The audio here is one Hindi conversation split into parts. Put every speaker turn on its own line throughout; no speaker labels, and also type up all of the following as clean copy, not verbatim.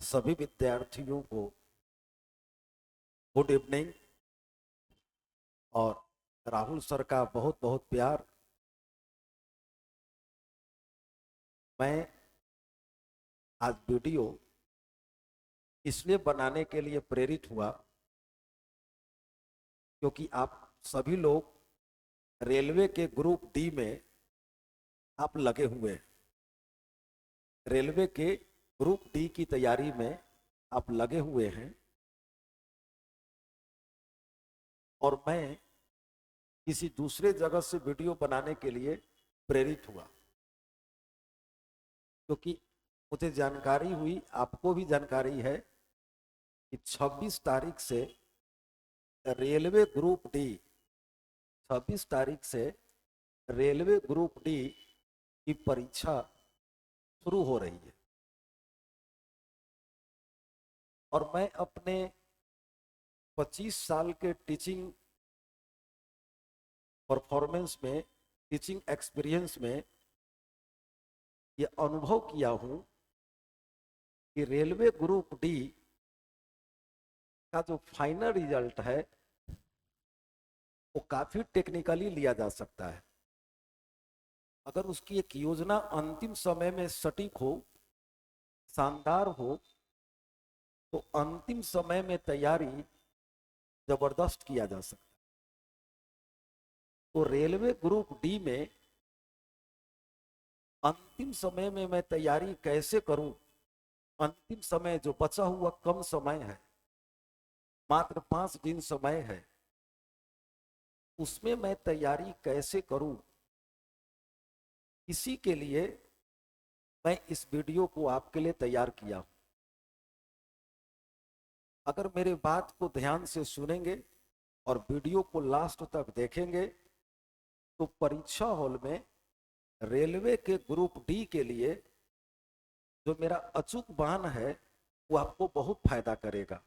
सभी विद्यार्थियों को गुड इवनिंग और राहुल सर का बहुत बहुत प्यार। मैं आज वीडियो इसलिए बनाने के लिए प्रेरित हुआ क्योंकि आप सभी लोग रेलवे के ग्रुप डी में आप लगे हुए हैं। रेलवे के ग्रुप डी की तैयारी में आप लगे हुए हैं और मैं किसी दूसरे जगह से वीडियो बनाने के लिए प्रेरित हुआ क्योंकि मुझे जानकारी हुई, आपको भी जानकारी है कि 26 तारीख से रेलवे ग्रुप डी 26 तारीख से रेलवे ग्रुप डी की परीक्षा शुरू हो रही है और मैं अपने 25 साल के टीचिंग परफॉर्मेंस में, टीचिंग एक्सपीरियंस में ये अनुभव किया हूं कि रेलवे ग्रुप डी का जो फाइनल रिजल्ट है वो काफी टेक्निकली लिया जा सकता है। अगर उसकी एक योजना अंतिम समय में सटीक हो, शानदार हो, तो अंतिम समय में तैयारी जबरदस्त किया जा सकता है। तो रेलवे ग्रुप डी में अंतिम समय में मैं तैयारी कैसे करूं, अंतिम समय जो बचा हुआ कम समय है, मात्र 5 दिन समय है, उसमें मैं तैयारी कैसे करूं, इसी के लिए मैं इस वीडियो को आपके लिए तैयार किया हूं। अगर मेरे बात को ध्यान से सुनेंगे और वीडियो को लास्ट तक देखेंगे तो परीक्षा हॉल में रेलवे के ग्रुप डी के लिए जो मेरा अचूक बयान है वो आपको बहुत फायदा करेगा।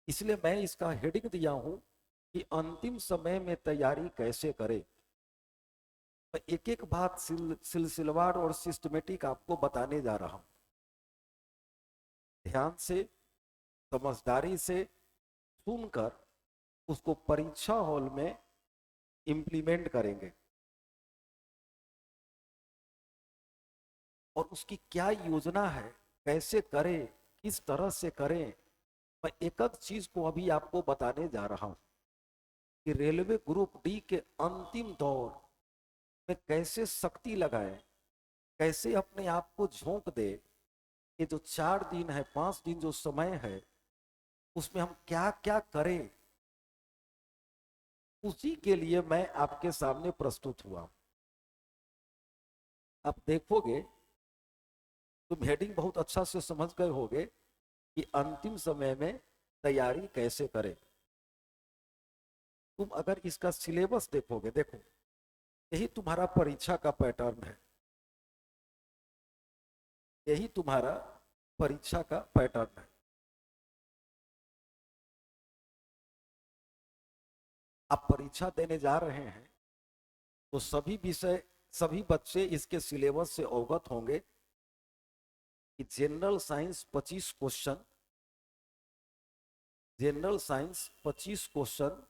इसलिए मैं इसका हेडिंग दिया हूं कि अंतिम समय में तैयारी कैसे करें। मैं एक एक बात सिलसिलेवार और सिस्टमेटिक आपको बताने जा रहा हूं। ध्यान से, समझदारी से सुनकर उसको परीक्षा हॉल में इंप्लीमेंट करेंगे और उसकी क्या योजना है, कैसे करें, किस तरह से करें। मैं एक एक चीज को अभी आपको बताने जा रहा हूं कि रेलवे ग्रुप डी के अंतिम दौर में कैसे शक्ति लगाए, कैसे अपने आप को झोंक दे। ये जो 4 दिन है, 5 दिन जो समय है, उसमें हम क्या क्या करें, उसी के लिए मैं आपके सामने प्रस्तुत हुआ। आप देखोगे, तुम हेडिंग बहुत अच्छा से समझ गए होगे कि अंतिम समय में तैयारी कैसे करें। तुम अगर इसका सिलेबस देखोगे, देखो यही तुम्हारा परीक्षा का पैटर्न है, यही तुम्हारा परीक्षा का पैटर्न है। आप परीक्षा देने जा रहे हैं तो सभी विषय, सभी बच्चे इसके सिलेबस से अवगत होंगे कि general science 25 question, general science 25 question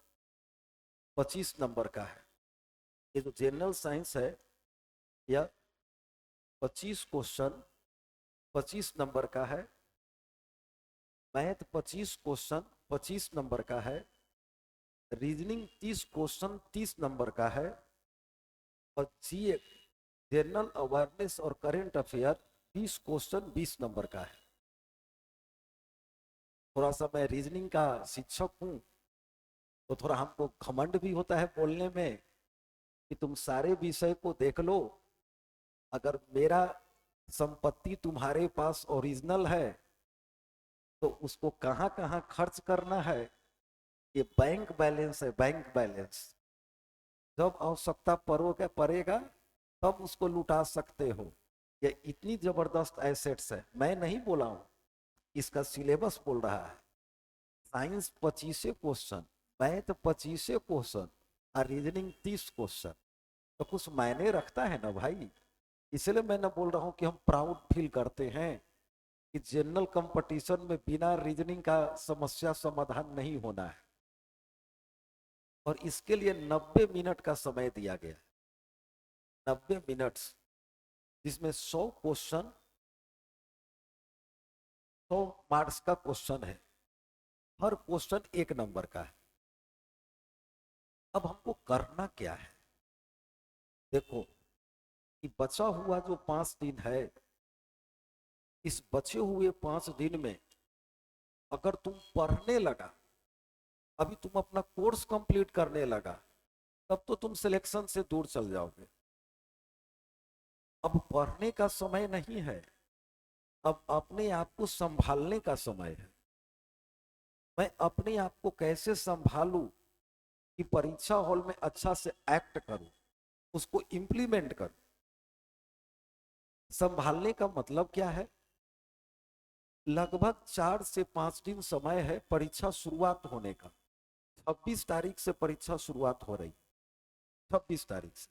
25 number का है। ये जो जनरल साइंस है यह 25 क्वेश्चन 25 नंबर का है। मैथ 25 क्वेश्चन 25 नंबर का है। रीजनिंग 30 क्वेश्चन 30 नंबर का है और जीए, जनरल अवेयरनेस और करंट अफेयर 20 क्वेश्चन 20 नंबर का है। थोड़ा सा मैं रीजनिंग का शिक्षक हूं तो थोड़ा हमको घमंड भी होता है बोलने में कि तुम सारे विषय को देख लो। अगर मेरा संपत्ति तुम्हारे पास ओरिजिनल है तो उसको कहां कहां खर्च करना है, ये बैंक बैलेंस है, बैंक बैलेंस। जब आवश्यकता पड़ेगा तब उसको लुटा सकते हो। ये इतनी जबरदस्त एसेट्स है। मैं नहीं बोला हूं, इसका सिलेबस बोल रहा है। साइंस 25 क्वेश्चन, मैथ 25 क्वेश्चन और रीजनिंग 30 क्वेश्चन, तो कुछ मायने रखता है ना भाई। इसलिए मैं ना बोल रहा हूं कि हम प्राउड फील करते हैं कि जनरल कंपटीशन में बिना रीजनिंग का समस्या समाधान नहीं होना है, और इसके लिए 90 मिनट का समय दिया गया है। 90 मिनट, जिसमें 100 क्वेश्चन, 100 मार्क्स का क्वेश्चन है, हर क्वेश्चन 1 नंबर का है। अब हमको करना क्या है? देखो कि बचा हुआ जो 5 दिन है, इस बचे हुए 5 दिन में अगर तुम पढ़ने लगा, अभी तुम अपना कोर्स कंप्लीट करने लगा, तब तो तुम सिलेक्शन से दूर चल जाओगे। अब पढ़ने का समय नहीं है, अब अपने आप को संभालने का समय है। मैं अपने आप को कैसे संभालूं कि परीक्षा हॉल में अच्छा से एक्ट करूं, उसको इंप्लीमेंट करूं। संभालने का मतलब क्या है? लगभग 4 से 5 दिन समय है परीक्षा शुरुआत होने का। 26 तारीख से परीक्षा शुरुआत हो रही, 26 तारीख से।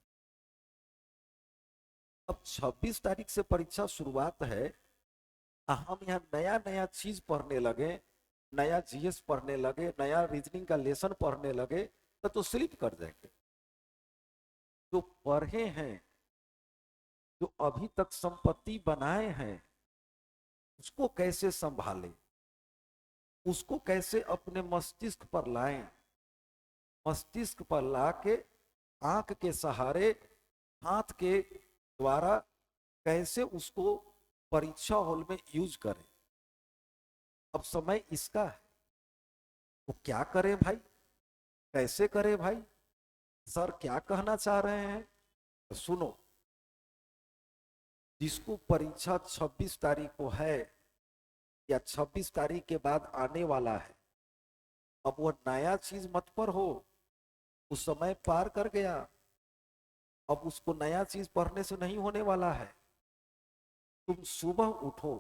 अब 26 तारीख से परीक्षा शुरुआत है, हम यहाँ नया नया चीज पढ़ने लगे, नया जीएस पढ़ने लगे, नया रीजनिंग का लेसन पढ़ने लगे, तो स्लिप कर जाएंगे। जो पढ़े हैं, जो अभी तक संपत्ति बनाए हैं, उसको कैसे संभालें, उसको कैसे अपने मस्तिष्क पर लाएं, मस्तिष्क पर लाके आंख के सहारे, हाथ के द्वारा कैसे उसको परीक्षा हॉल में यूज करें। अब समय इसका है, वो क्या करे भाई, कैसे करे भाई, सर क्या कहना चाह रहे हैं? तो सुनो, जिसको परीक्षा 26 तारीख को है या 26 तारीख के बाद आने वाला है, अब वो नया चीज मत पर हो, उस समय पार कर गया, अब उसको नया चीज पढ़ने से नहीं होने वाला है। तुम सुबह उठो,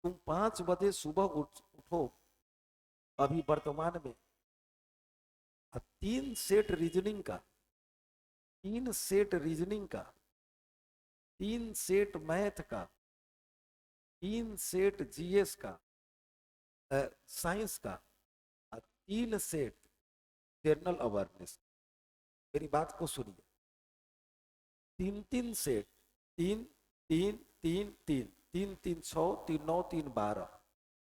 तुम 5 बजे सुबह उठो। अभी वर्तमान में 3 सेट रीजनिंग का, 3 सेट रीजनिंग का, 3 सेट मैथ का, 3 सेट जीएस का, साइंस का, 3 सेट जनरल अवेयरनेस। मेरी बात को सुनिए, 3 सेट, 3 3 3 3 3 3 6 3 9 3 12,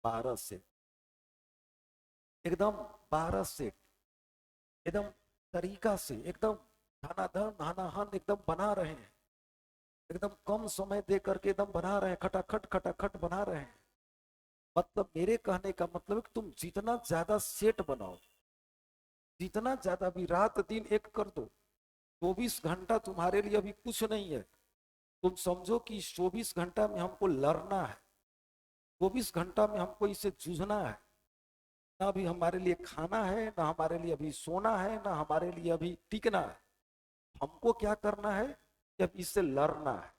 12 सेट, एकदम 12 सेट, एकदम तरीका से, एकदम धनाधन धनाहन एकदम बना रहे हैं, एकदम कम समय दे करके एकदम बना रहे हैं, खटाखट बना रहे हैं। मतलब मेरे कहने का मतलब है कि तुम जितना ज्यादा सेट बनाओ, जितना ज्यादा, भी रात दिन एक कर दो। 24 घंटा तुम्हारे लिए अभी कुछ नहीं है। तुम समझो कि 24 घंटा में हमको लड़ना है, 24 घंटा में हमको इससे जूझना है। ना अभी हमारे लिए खाना है, ना हमारे लिए अभी सोना है, ना हमारे लिए अभी टिकना है। हमको क्या करना है कि अब इससे लड़ना है।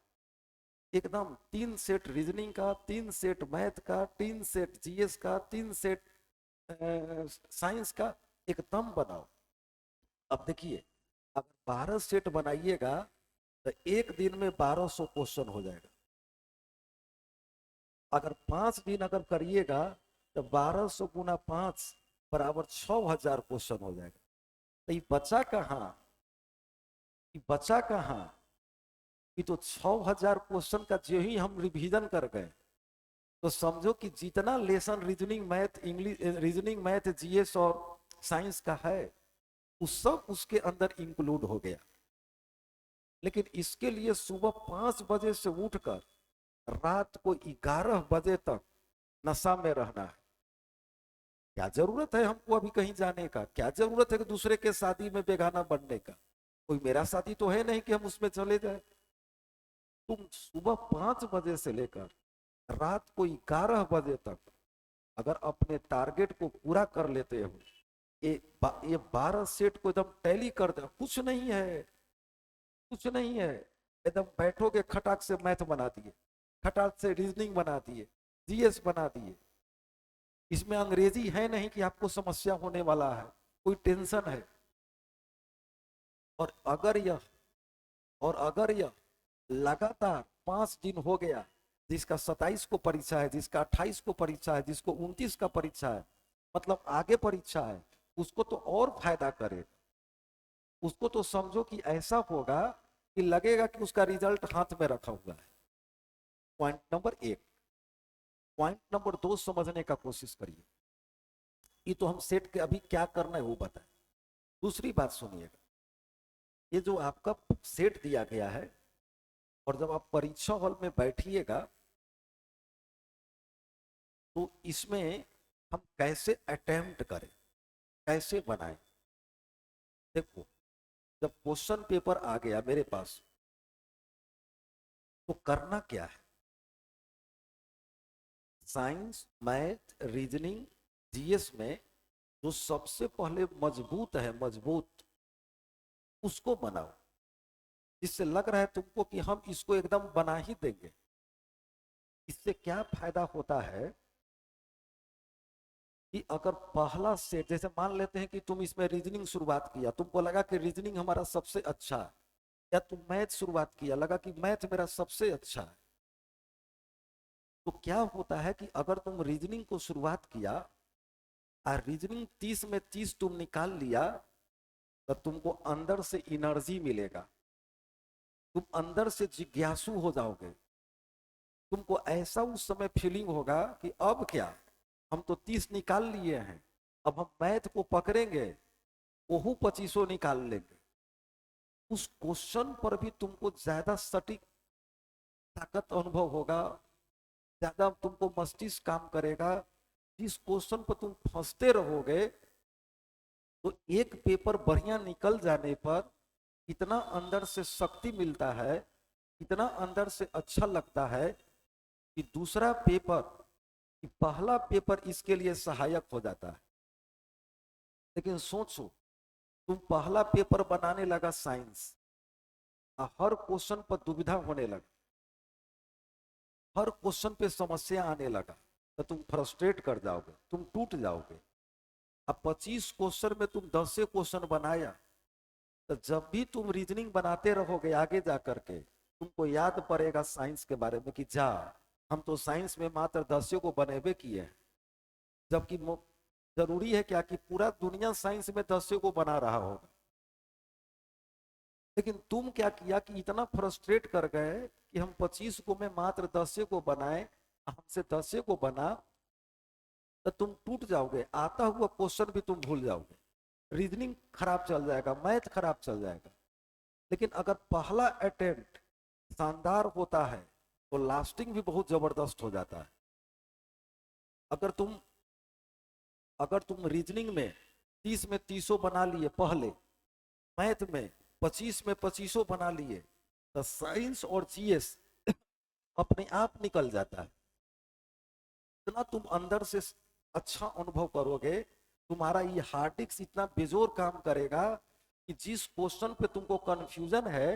एकदम 3 सेट रीजनिंग का, 3 सेट मैथ का, 3 सेट जीएस का, 3 सेट साइंस का, एकदम बनाओ। अब देखिए, अगर 12 सेट बनाइएगा तो एक दिन में 1200 क्वेश्चन हो जाएगा। अगर 5 दिन अगर करिएगा तो 1200 गुना 5 बराबर 6000 क्वेश्चन हो जाएगा। तो ये बचा कहाँ, ये बचा कहाँ? कि तो 6000 क्वेश्चन का जो ही हम रिवीजन कर गए, तो समझो कि जितना lesson reasoning math, English reasoning math GS और साइंस का है, उस सब उसके अंदर इंक्लूड हो गया। लेकिन इसके लिए सुबह 5 बजे से उठकर रात को 11 बजे तक नशा में रहना है। क्या जरूरत है हमको अभी कहीं जाने का? क्या जरूरत है कि दूसरे के शादी में बेगाना बनने का? कोई मेरा शादी तो है नहीं कि हम उसमें चले जाए। तुम सुबह 5 बजे से लेकर रात को 11 बजे तक अगर अपने टारगेट को पूरा कर लेते हो, ये 12 सेट को एकदम टैली कर दे, कुछ नहीं है, कुछ नहीं है। एकदम बैठोगे, खटाक से मैथ बना दिए, खटाक से रीजनिंग बना दिए, जीएस बना दिए। इसमें अंग्रेजी है नहीं कि आपको समस्या होने वाला है, कोई टेंशन है। और अगर यह लगातार 5 दिन हो गया, जिसका 27 को परीक्षा है, जिसका 28 को परीक्षा है, जिसको 29 का परीक्षा है, मतलब आगे परीक्षा है, उसको तो और फायदा करे। उसको तो समझो कि ऐसा होगा कि लगेगा कि उसका रिजल्ट हाथ में रखा हुआ है। Point number 1। पॉइंट नंबर 2 समझने का कोशिश करिए। ये तो हम सेट के अभी क्या करना है वो बताएं। दूसरी बात सुनिएगा, ये जो आपका सेट दिया गया है, और जब आप परीक्षा हॉल में बैठिएगा तो इसमें हम कैसे अटेम्प्ट करें, कैसे बनाएं। देखो, जब क्वेश्चन पेपर आ गया मेरे पास तो करना क्या है। साइंस, मैथ, रीजनिंग, जीएस में जो सबसे पहले मजबूत है, मजबूत, उसको बनाओ। इससे लग रहा है तुमको कि हम इसको एकदम बना ही देंगे। इससे क्या फायदा होता है कि अगर पहला सेट, जैसे मान लेते हैं कि तुम इसमें रीजनिंग शुरुआत किया, तुमको लगा कि रीजनिंग हमारा सबसे अच्छा है, या तुम मैथ शुरुआत किया, लगा कि मैथ मेरा सबसे अच्छा है, तो क्या होता है कि अगर तुम रीजनिंग को शुरुआत किया और रीजनिंग 30 में 30 तुम निकाल लिया, तो तुमको अंदर से एनर्जी मिलेगा, तुम अंदर से जिज्ञासु हो जाओगे। तुमको ऐसा उस समय फीलिंग होगा कि अब क्या, हम तो 30 निकाल लिए हैं, अब हम मैथ को पकड़ेंगे, वो 25 निकाल लेंगे। उस क्वेश्चन पर भी तुमको ज्यादा सटीक ताकत अनुभव होगा, ज्यादा तुमको मस्तिष्क काम करेगा। जिस क्वेश्चन पर तुम फंसते रहोगे तो एक पेपर बढ़िया निकल जाने पर इतना अंदर से शक्ति मिलता है, इतना अंदर से अच्छा लगता है कि दूसरा पेपर, कि पहला पेपर इसके लिए सहायक हो जाता है। लेकिन सोचो, तुम पहला पेपर बनाने लगा साइंस, हर क्वेश्चन पर दुविधा होने लगा, हर क्वेश्चन पे समस्या आने लगा, तो तुम फ्रस्ट्रेट कर जाओगे, तुम टूट जाओगे। अब 25 क्वेश्चन में तुम 10 से क्वेश्चन बनाया, तो जब भी तुम रीजनिंग बनाते रहोगे आगे जा करके, तुमको याद पड़ेगा साइंस के बारे में कि जा, हम तो साइंस में मात्र 10 को बनेबे किए हैं। जबकि जरूरी है क्या कि पूरा दुनिया साइंस में 10 को बना रहा होगा। लेकिन तुम क्या किया कि इतना फ्रस्ट्रेट कर गए कि हम 25 को में मात्र 10 को बनाए, हमसे 10 को बना, तो तुम टूट जाओगे, आता हुआ क्वेश्चन भी तुम भूल जाओगे, रीजनिंग खराब चल जाएगा, मैथ खराब चल जाएगा। लेकिन अगर पहला अटेम्प्ट शानदार होता है तो लास्टिंग भी बहुत जबरदस्त हो जाता है। अगर तुम अगर तुम रीजनिंग में 30 में 30 बना लिए पहले, मैथ में 25 में 25 बना लिए, तो साइंस और जीएस अपने आप निकल जाता है। इतना तुम अंदर से अच्छा अनुभव करोगे, तुम्हारा ये हार्ड डिस्क इतना बेजोर काम करेगा कि जिस क्वेश्चन पे तुमको कंफ्यूजन है,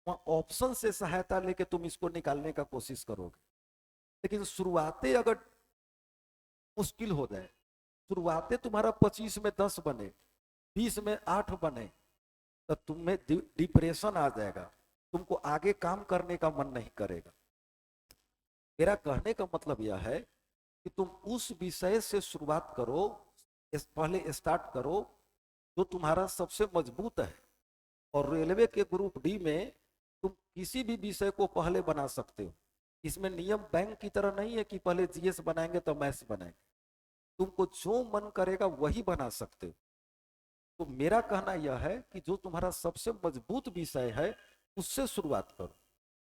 वहां ऑप्शन से सहायता लेके तुम इसको निकालने का कोशिश करोगे। लेकिन शुरुआतें अगर मुश्किल हो जाए, शुरुआतें तुम्हारा 25 में 10 बने, 20 में 8 बने, तो तुम्हें डिप्रेशन आ जाएगा, तुमको आगे काम करने का मन नहीं करेगा। मेरा कहने का मतलब यह है कि तुम उस विषय से शुरुआत करो, पहले स्टार्ट करो जो तुम्हारा सबसे मजबूत है। और रेलवे के ग्रुप डी में तुम किसी भी विषय को पहले बना सकते हो। इसमें नियम बैंक की तरह नहीं है कि पहले जीएस बनाएंगे तो मैथ्स बनाएंगे, तुमको जो मन करेगा वही बना सकते हो। तो मेरा कहना यह है कि जो तुम्हारा सबसे मजबूत विषय है उससे शुरुआत करो।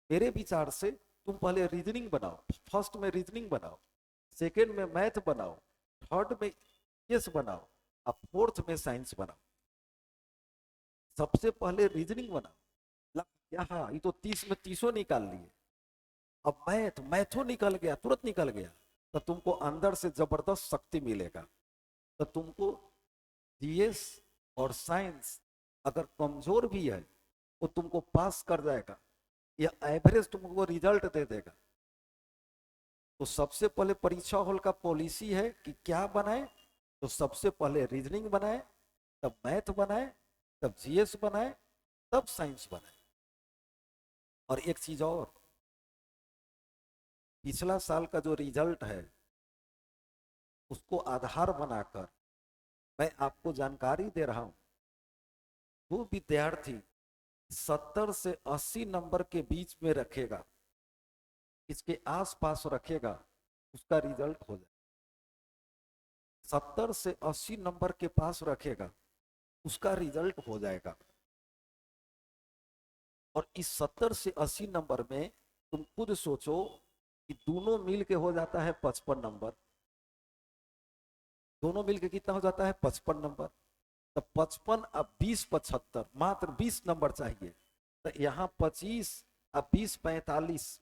मेरे विचार से तुम पहले रीजनिंग बनाओ, फर्स्ट में रीजनिंग बनाओ, सेकेंड में मैथ बनाओ, थर्ड में जीएस बनाओ, और फोर्थ में साइंस बनाओ। सबसे पहले रीजनिंग बनाओ, हाँ ये तो 30 में 30 निकाल लिए, अब मैथो निकल गया, तुरंत निकल गया, तो तुमको अंदर से जबरदस्त शक्ति मिलेगा। तो तुमको जीएस और साइंस अगर कमजोर भी है वो तुमको पास कर जाएगा, या एवरेज तुमको रिजल्ट दे देगा। तो सबसे पहले परीक्षा हॉल का पॉलिसी है कि क्या बनाए, तो सबसे पहले रीजनिंग बनाए, तब मैथ बनाए, तब जीएस बनाए, तब साइंस बनाए। और एक चीज और, पिछला साल का जो रिजल्ट है उसको आधार बनाकर मैं आपको जानकारी दे रहा हूं। वो विद्यार्थी 70 से 80 नंबर के बीच में रखेगा, इसके आसपास रखेगा, उसका रिजल्ट हो जाए। 70 से 80 नंबर के पास रखेगा, उसका रिजल्ट हो जाएगा। और इस 70 से 80 नंबर में तुम खुद सोचो कि दोनों मिल के हो जाता है 55 नंबर। दोनों मिल के कितना हो जाता है? 55 नंबर। तो 55 अब 20 75, मात्र 20 नंबर चाहिए। तो यहाँ 25 अब 20 45।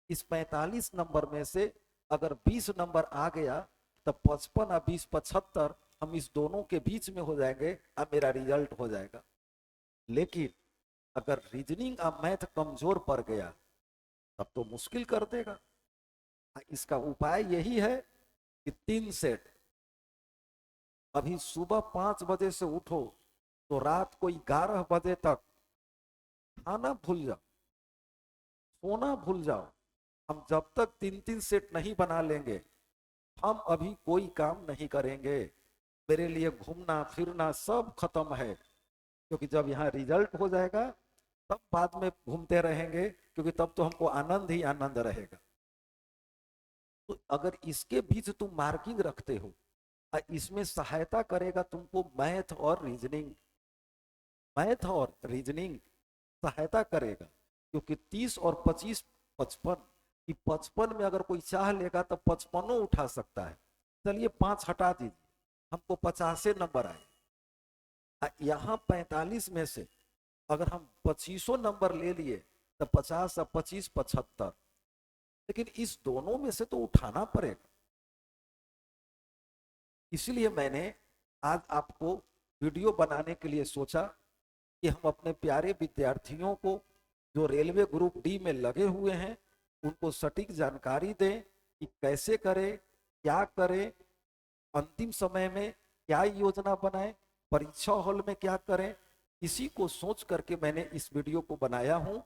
इस 45 नंबर में से अगर 20 नंबर आ गया तो 55 और 20 75 हम इस दोनों के बीच में हो जाएंगे, अब मेरा रिजल्ट हो जाएगा। लेकिन अगर रीजनिंग और मैथ कमजोर पड़ गया तब तो मुश्किल कर देगा। इसका उपाय यही है कि 3 सेट। अभी सुबह 5 बजे से उठो तो रात को 11 बजे तक खाना भूल जाओ, सोना भूल जाओ। हम जब तक 3-3 सेट नहीं बना लेंगे हम अभी कोई काम नहीं करेंगे। मेरे लिए घूमना फिरना सब खत्म है, क्योंकि जब यहाँ रिजल्ट हो जाएगा तब बाद में घूमते रहेंगे, क्योंकि तब तो हमको आनंद ही आनंद रहेगा। तो अगर इसके बीच तुम मार्किंग रखते हो, इसमें सहायता करेगा तुमको मैथ और रीजनिंग। मैथ और रीजनिंग सहायता करेगा, क्योंकि 30 और 25 55। 55 में अगर कोई चाह लेगा तो 55 उठा सकता है। चलिए 5 हटा दीजिए, हमको 50 नंबर आए। यहाँ 45 में से अगर हम 25 नंबर ले लिए तो 50 और 25 75। लेकिन इस दोनों में से तो उठाना पड़ेगा। इसलिए मैंने आज आपको वीडियो बनाने के लिए सोचा कि हम अपने प्यारे विद्यार्थियों को जो रेलवे ग्रुप डी में लगे हुए हैं उनको सटीक जानकारी दें कि कैसे करें, क्या करें, अंतिम समय में क्या योजना बनाएं, परीक्षा हॉल में क्या करें। इसी को सोच करके मैंने इस वीडियो को बनाया हूं।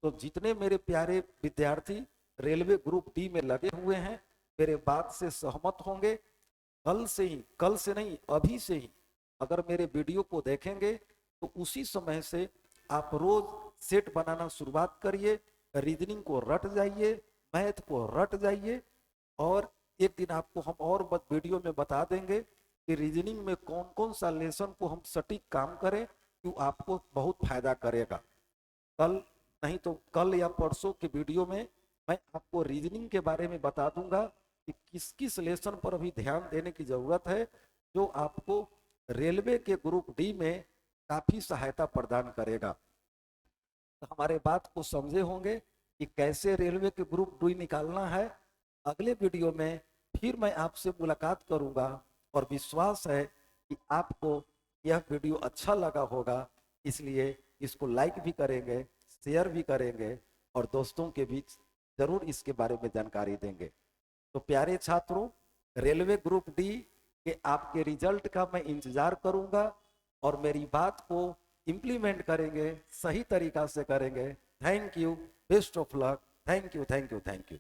तो जितने मेरे प्यारे विद्यार्थी रेलवे ग्रुप डी में लगे हुए हैं मेरे बात से सहमत होंगे, कल से ही, कल से नहीं अभी से ही अगर मेरे वीडियो को देखेंगे तो उसी समय से आप रोज सेट बनाना शुरुआत करिए। रीजनिंग को रट जाइए, मैथ को रट जाइए। और एक दिन आपको हम और वीडियो में बता देंगे कि रीजनिंग में कौन कौन सा लेसन को हम सटीक काम करें, क्यों आपको बहुत फायदा करेगा। कल नहीं तो कल या परसों के वीडियो में मैं आपको रीजनिंग के बारे में बता दूंगा कि किस किस लेसन पर अभी ध्यान देने की जरूरत है, जो आपको रेलवे के ग्रुप डी में काफी सहायता प्रदान करेगा। तो हमारे बात को समझे होंगे कि कैसे रेलवे के ग्रुप डी निकालना है। अगले वीडियो में फिर मैं आपसे मुलाकात करूंगा और विश्वास है कि आपको यह वीडियो अच्छा लगा होगा, इसलिए इसको लाइक भी करेंगे, शेयर भी करेंगे और दोस्तों के बीच जरूर इसके बारे में जानकारी देंगे। तो प्यारे छात्रों, रेलवे ग्रुप डी के आपके रिजल्ट का मैं इंतजार करूंगा और मेरी बात को इम्प्लीमेंट करेंगे, सही तरीका से करेंगे। Thank you, best of luck. Thank you, thank you, thank you.